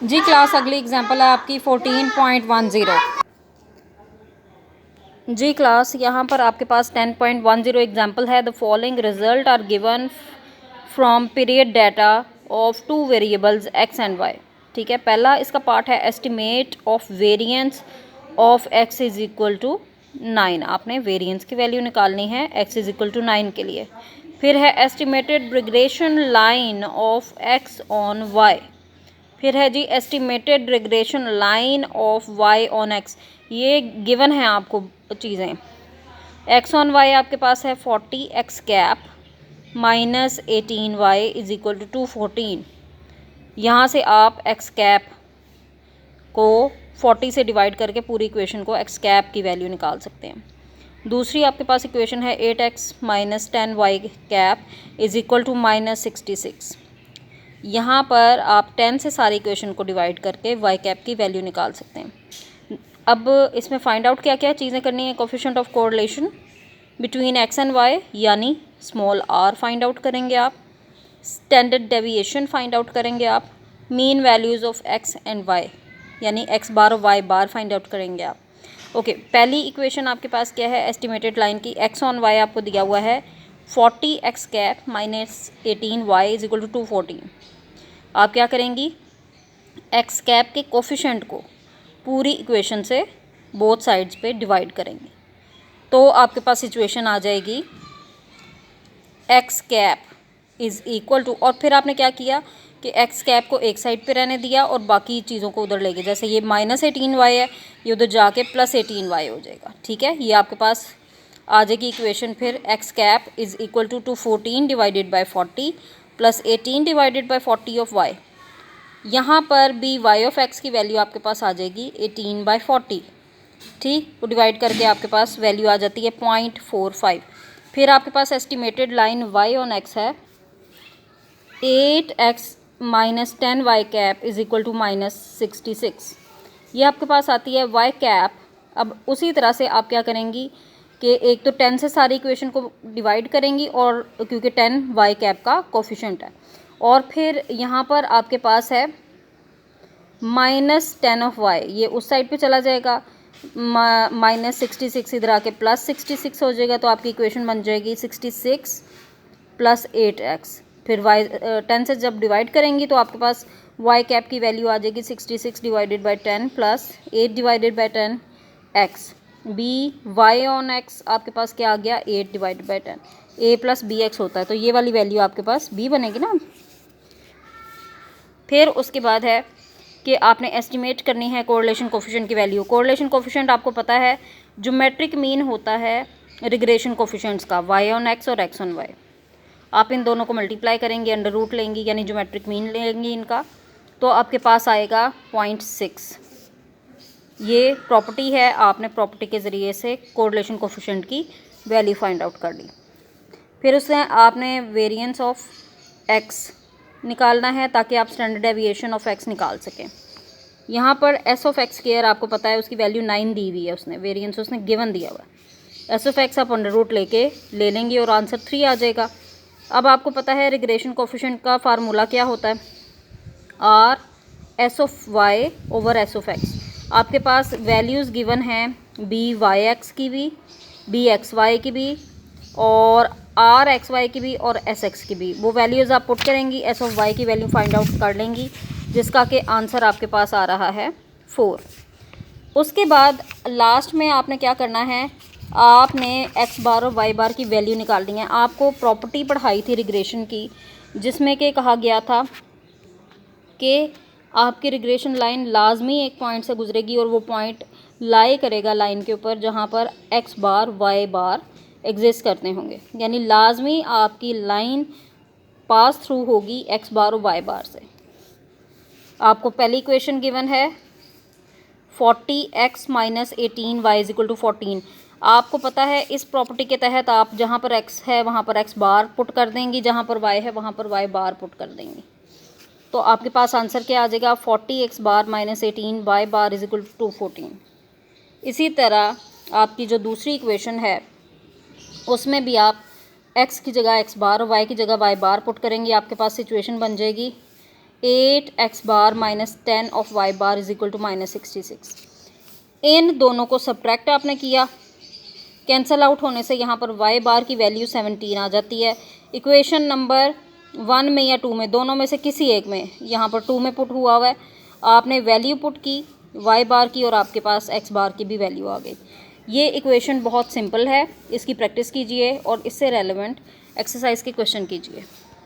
जी class, अगली example है आपकी 14.10। जी क्लास, यहाँ पर आपके पास 10.10 एग्जांपल है। The following result are given from period data of two variables x and y. ठीक है, पहला इसका पार्ट है estimate of variance of x is equal to 9। आपने वेरिएंस की वैल्यू निकालनी है एक्स इज इक्वल टू 9 के लिए। फिर है estimated regression line of X on Y. फिर है जी estimated regression line of Y on X. ये गिवन है आपको चीज़ें। एक्स ऑन वाई आपके पास है 40 x cap minus 18 y is equal to 214। यहाँ से आप एक्स कैप को 40 से डिवाइड करके पूरी इक्वेशन को एक्स कैप की वैल्यू निकाल सकते हैं। दूसरी आपके पास इक्वेशन है 8x minus 10 Y cap is equal to minus 66। यहाँ पर आप 10 से सारी इक्वेशन को डिवाइड करके वाई कैप की वैल्यू निकाल सकते हैं। अब इसमें फाइंड आउट क्या क्या चीज़ें करनी है। Coefficient of correlation between x and y यानी स्मॉल आर फाइंड आउट करेंगे आप। स्टैंडर्ड डेविएशन फाइंड आउट करेंगे आप। Mean values of x and y यानी एक्स बार और वाई बार फाइंड आउट करेंगे आप। ओके, पहली इक्वेशन आपके पास क्या है एस्टिमेटेड लाइन की। एक्स ऑन वाई आपको दिया हुआ है 40 x cap minus 18 y is equal to 214। आप क्या करेंगी, एक्स कैप के कोफिशिएंट को पूरी इक्वेशन से बोथ साइड्स पे डिवाइड करेंगे तो आपके पास सिचुएशन आ जाएगी x cap is equal to, और फिर आपने क्या किया कि एक्स कैप को एक साइड पे रहने दिया और बाकी चीज़ों को उधर ले गए। जैसे ये माइनस 18 वाई है, ये उधर जाके प्लस 18 वाई हो जाएगा। ठीक है, ये आपके पास आ जाएगी इक्वेशन। फिर x cap is equal to 214 divided by 40 plus 18 divided by 40 of y. यहाँ पर भी वाई ऑफ एक्स की वैल्यू आपके पास आ जाएगी 18/40। ठीक, वो डिवाइड करके आपके पास वैल्यू आ जाती है 0.45। फिर आपके पास estimated line Y on X है 8x minus 10 Y cap is equal to minus 66। ये आपके पास आती है वाई कैप। अब उसी तरह से आप क्या करेंगी कि एक तो 10 से सारी इक्वेशन को डिवाइड करेंगी और क्योंकि 10 वाई कैप का कोफिशिएंट है, और फिर यहाँ पर आपके पास है माइनस 10 ऑफ वाई, ये उस साइड पे चला जाएगा, माइनस 66 इधर आके प्लस 66 हो जाएगा। तो आपकी इक्वेशन बन जाएगी 66 प्लस 8x। फिर वाई 10 से जब डिवाइड करेंगी तो आपके पास वाई कैप की वैल्यू आ जाएगी 66 divided by 10 plus 8 divided by 10 x. B y on x आपके पास क्या आ गया 8 divided by 10। A plus b x होता है तो ये वाली वैल्यू आपके पास बी बनेगी ना। फिर उसके बाद है कि आपने एस्टिमेट करनी है कोरिलेशन कोफिशिएंट की वैल्यू। कोरिलेशन कोफिशिएंट आपको पता है ज्योमेट्रिक मीन होता है रिग्रेशन कोफिशिएंट्स का, वाई ऑन एक्स और एक्स ऑन वाई। आप इन दोनों को मल्टीप्लाई करेंगे, अंडर रूट लेंगी यानी ज्योमेट्रिक मीन लेंगी इनका, तो आपके पास आएगा 0.6। ये प्रॉपर्टी है, आपने प्रॉपर्टी के ज़रिए से कोरिलेशन कोफिशिएंट की वैल्यू फाइंड आउट कर ली। फिर उससे आपने वेरिएंस ऑफ एक्स निकालना है ताकि आप स्टैंडर्ड डेविएशन ऑफ एक्स निकाल सकें। यहाँ पर एस ऑफ एक्स केयर आपको पता है उसकी वैल्यू 9 दी हुई है, उसने वेरिएंस उसने गिवन दिया हुआ है। एस ऑफ एक्स आप अंडर रूट ले लेंगे और आंसर 3 आ जाएगा। अब आपको पता है रिग्रेशन कोफिशिएंट का फार्मूला क्या होता है, r s of y over s of x. आपके पास वैल्यूज़ गिवन हैं बी वाई एक्स की भी, बी एक्स वाई की भी, और आर एक्स वाई की भी और एस एक्स की भी। वो वैल्यूज़ आप पुट करेंगी, एस ऑफ वाई की वैल्यू फाइंड आउट कर लेंगी जिसका कि आंसर आपके पास आ रहा है 4। उसके बाद लास्ट में आपने क्या करना है, आपने एक्स बार और वाई बार की वैल्यू निकालनी है। आपको प्रॉपर्टी पढ़ाई थी रिग्रेशन की जिसमें कि कहा गया था कि आपकी रिग्रेशन लाइन लाजमी एक पॉइंट से गुजरेगी और वो पॉइंट लाई करेगा लाइन के ऊपर जहाँ पर एक्स बार वाई बार एग्जिस्ट करते होंगे, यानी लाजमी आपकी लाइन पास थ्रू होगी एक्स बार और वाई बार से। आपको पहली इक्वेशन गिवन है 40x minus 18 y is equal to 14। आपको पता है इस प्रॉपर्टी के तहत आप जहाँ पर x है वहाँ पर x बार पुट कर देंगी, जहाँ पर y है वहाँ पर y बार पुट कर देंगी। तो आपके पास आंसर क्या आ जाएगा 40x bar minus 18 y bar is equal to 14। इसी तरह आपकी जो दूसरी इक्वेशन है उसमें भी आप x की जगह x बार और y की जगह y बार पुट करेंगे। आपके पास सिचुएशन बन जाएगी 8x bar minus 10 of y bar is equal to minus 66। इन दोनों को सब्ट्रैक्ट आपने किया, कैंसल आउट होने से यहाँ पर y बार की वैल्यू 17 आ जाती है। इक्वेशन नंबर 1 में या 2 में, दोनों में से किसी एक में, यहाँ पर 2 में पुट हुआ है, आपने वैल्यू पुट की y बार की और आपके पास x बार की भी वैल्यू आ गई। ये इक्वेशन बहुत सिंपल है, इसकी प्रैक्टिस कीजिए और इससे रेलेवेंट एक्सरसाइज के क्वेश्चन कीजिए।